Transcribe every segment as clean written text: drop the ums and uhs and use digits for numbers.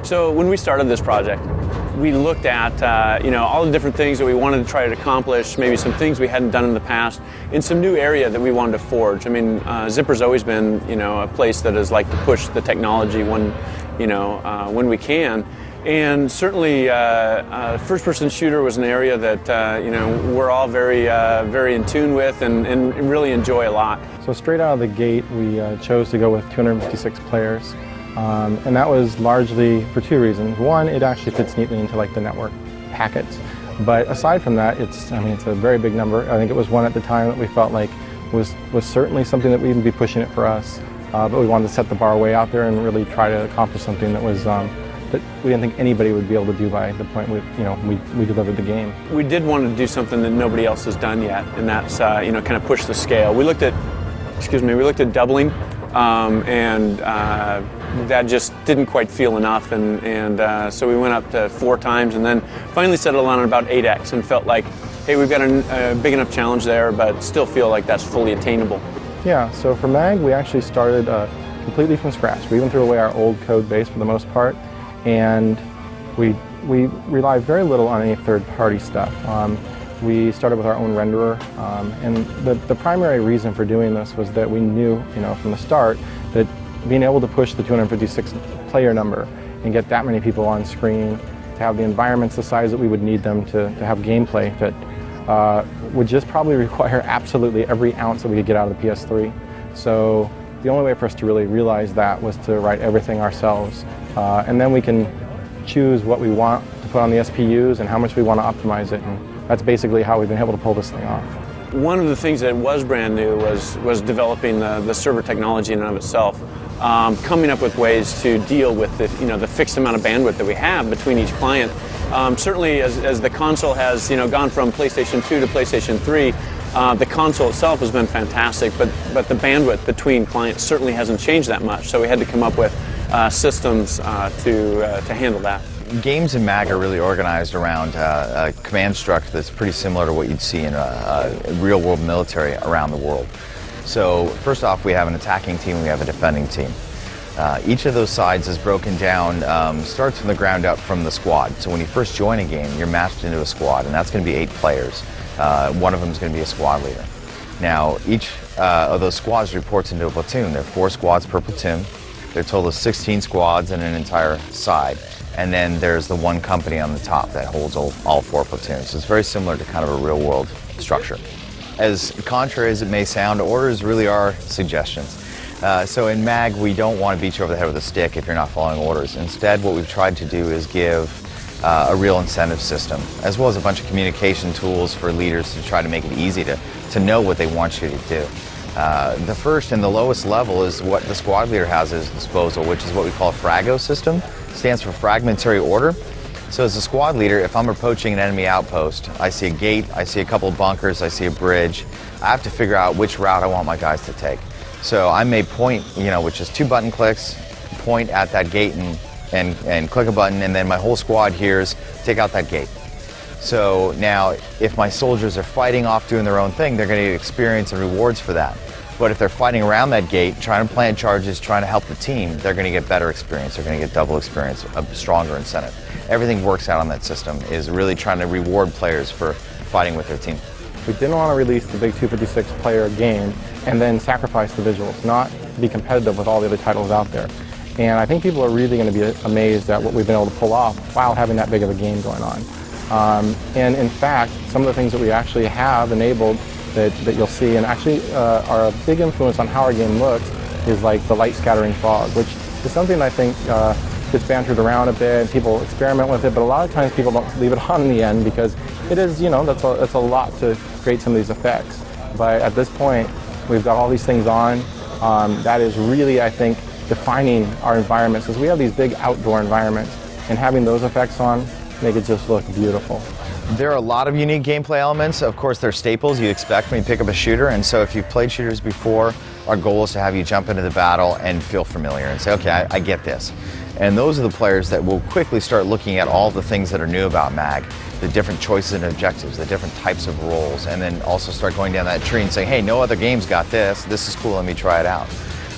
So when we started this project, we looked at all the different things that we wanted to try to accomplish, maybe some things we hadn't done in the past, in some new area that we wanted to forge. I mean, Zypper's always been a place that has liked to push the technology when we can. And certainly, first-person shooter was an area that we're all very in tune with and really enjoy a lot. So straight out of the gate, we chose to go with 256 players, and that was largely for two reasons. One, it actually fits neatly into like the network packets, but aside from that, it's a very big number. I think it was one at the time that we felt like was certainly something that we'd be pushing it for us, but we wanted to set the bar way out there and really try to accomplish something that was. That we didn't think anybody would be able to do by the point we delivered the game. We did want to do something that nobody else has done yet, and that's kind of push the scale. We looked at doubling, and that just didn't quite feel enough, and so we went up to 4 times, and then finally settled on about 8x, and felt like, hey, we've got a big enough challenge there, but still feel like that's fully attainable. Yeah. So for MAG, we actually started completely from scratch. We even threw away our old code base for the most part. And we rely very little on any third-party stuff. We started with our own renderer, and the primary reason for doing this was that we knew, from the start, that being able to push the 256 player number and get that many people on screen, to have the environments the size that we would need them to have gameplay fit, would just probably require absolutely every ounce that we could get out of the PS3. So the only way for us to really realize that was to write everything ourselves. And then we can choose what we want to put on the SPUs and how much we want to optimize it. And that's basically how we've been able to pull this thing off. One of the things that was brand new was developing the server technology in and of itself. Coming up with ways to deal with the fixed amount of bandwidth that we have between each client. Certainly as the console has gone from PlayStation 2 to PlayStation 3, the console itself has been fantastic, but the bandwidth between clients certainly hasn't changed that much. So we had to come up with systems to handle that. Games in MAG are really organized around a command structure that's pretty similar to what you'd see in a real-world military around the world. So first off, we have an attacking team and we have a defending team. Each of those sides is broken down, starts from the ground up from the squad. So when you first join a game, you're matched into a squad, and that's going to be 8 players. One of them is going to be a squad leader. Now, each of those squads reports into a platoon. There are 4 squads per platoon. There are a total of 16 squads in an entire side. And then there's the one company on the top that holds all 4 platoons. So it's very similar to kind of a real-world structure. As contrary as it may sound, orders really are suggestions. So in MAG, we don't want to beat you over the head with a stick if you're not following orders. Instead, what we've tried to do is give a real incentive system, as well as a bunch of communication tools for leaders to try to make it easy to know what they want you to do. The first and the lowest level is what the squad leader has at his disposal, which is what we call a FRAGO system. It stands for Fragmentary Order. So as a squad leader, if I'm approaching an enemy outpost, I see a gate, I see a couple of bunkers, I see a bridge, I have to figure out which route I want my guys to take. So I may point, which is 2 button clicks, point at that gate and click a button, and then my whole squad hears, take out that gate. So now, if my soldiers are fighting off doing their own thing, they're going to get experience and rewards for that. But if they're fighting around that gate, trying to plant charges, trying to help the team, they're going to get better experience. They're going to get double experience, a stronger incentive. Everything works out on that system, is really trying to reward players for fighting with their team. We didn't want to release the big 256 player game and then sacrifice the visuals, not be competitive with all the other titles out there. And I think people are really going to be amazed at what we've been able to pull off while having that big of a game going on. And in fact, some of the things that we actually have enabled that you'll see and actually are a big influence on how our game looks is like the light scattering fog, which is something I think gets bantered around a bit. People experiment with it, but a lot of times people don't leave it on in the end because it is, that's a lot to create some of these effects. But at this point, we've got all these things on. That is really, I think, defining our environments, because we have these big outdoor environments, and having those effects on make it just look beautiful. There are a lot of unique gameplay elements. Of course, they're staples you expect when you pick up a shooter, and so if you've played shooters before, our goal is to have you jump into the battle and feel familiar and say, okay, I get this. And those are the players that will quickly start looking at all the things that are new about MAG, the different choices and objectives, the different types of roles, and then also start going down that tree and saying, hey, no other game's got this is cool, let me try it out.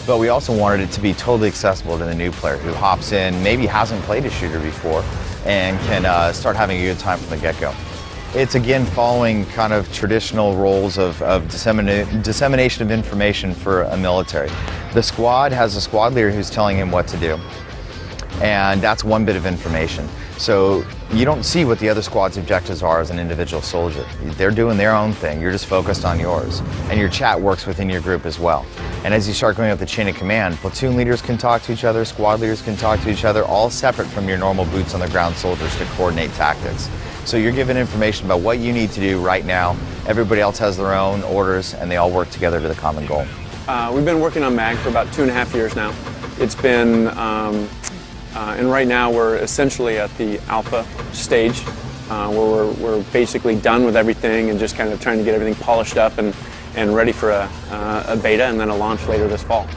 but we also wanted it to be totally accessible to the new player who hops in, maybe hasn't played a shooter before, and can start having a good time from the get-go. It's again following kind of traditional roles of dissemination of information for a military. The squad has a squad leader who's telling him what to do, and that's one bit of information. So you don't see what the other squad's objectives are as an individual soldier. They're doing their own thing, you're just focused on yours. And your chat works within your group as well. And as you start going up the chain of command, platoon leaders can talk to each other, squad leaders can talk to each other, all separate from your normal boots on the ground soldiers to coordinate tactics. So you're given information about what you need to do right now. Everybody else has their own orders, and they all work together to the common goal. We've been working on MAG for about 2.5 years now. It's been, and right now we're essentially at the alpha stage, where we're basically done with everything and just kind of trying to get everything polished up and ready for a beta and then a launch later this fall.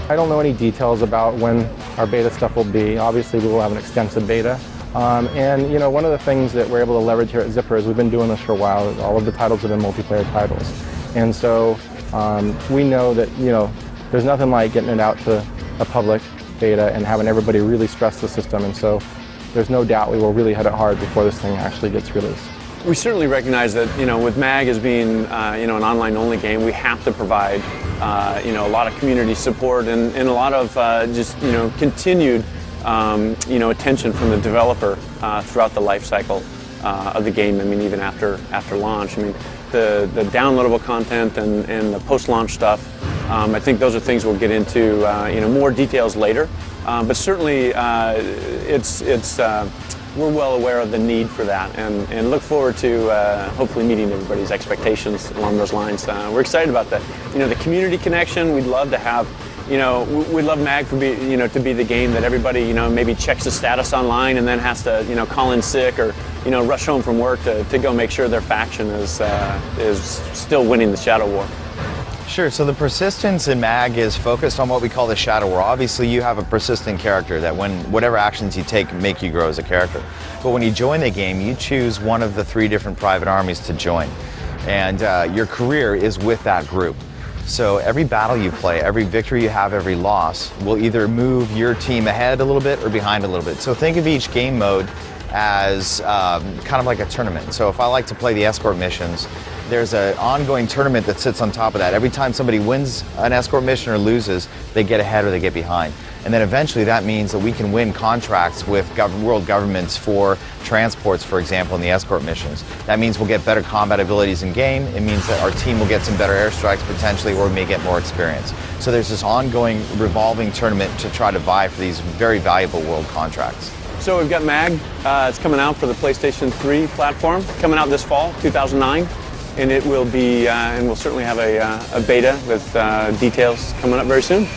I don't know any details about when our beta stuff will be. Obviously, we will have an extensive beta. And you know, one of the things that we're able to leverage here at Zypper is we've been doing this for a while. All of the titles have been multiplayer titles, and so we know that, you know, there's nothing like getting it out to a public beta and having everybody really stress the system. And so there's no doubt we will really hit it hard before this thing actually gets released. We certainly recognize that, you know, with MAG as being, you know, an online-only game, we have to provide, you know, a lot of community support and a lot of just, you know, continued, you know, attention from the developer throughout the life cycle of the game. I mean, even after launch. I mean, the downloadable content and the post-launch stuff. I think those are things we'll get into, you know, more details later. But certainly, we're well aware of the need for that, and look forward to hopefully meeting everybody's expectations along those lines. We're excited about that. You know, the community connection. We'd love to have. You know, we'd love MAG to be the game that everybody, you know, maybe checks the status online and then has to, you know, call in sick or, you know, rush home from work to go make sure their faction is still winning the Shadow War. Sure, so the persistence in MAG is focused on what we call the Shadow War. Obviously, you have a persistent character that whatever actions you take make you grow as a character. But when you join the game, you choose one of the 3 different private armies to join. And your career is with that group. So every battle you play, every victory you have, every loss will either move your team ahead a little bit or behind a little bit. So think of each game mode as kind of like a tournament. So if I like to play the escort missions, there's an ongoing tournament that sits on top of that. Every time somebody wins an escort mission or loses, they get ahead or they get behind. And then eventually that means that we can win contracts with world governments for transports, for example, in the escort missions. That means we'll get better combat abilities in game. It means that our team will get some better airstrikes potentially, or we may get more experience. So there's this ongoing revolving tournament to try to vie for these very valuable world contracts. So we've got MAG. It's coming out for the PlayStation 3 platform, coming out this fall, 2009. And it will be, and we'll certainly have a beta with details coming up very soon.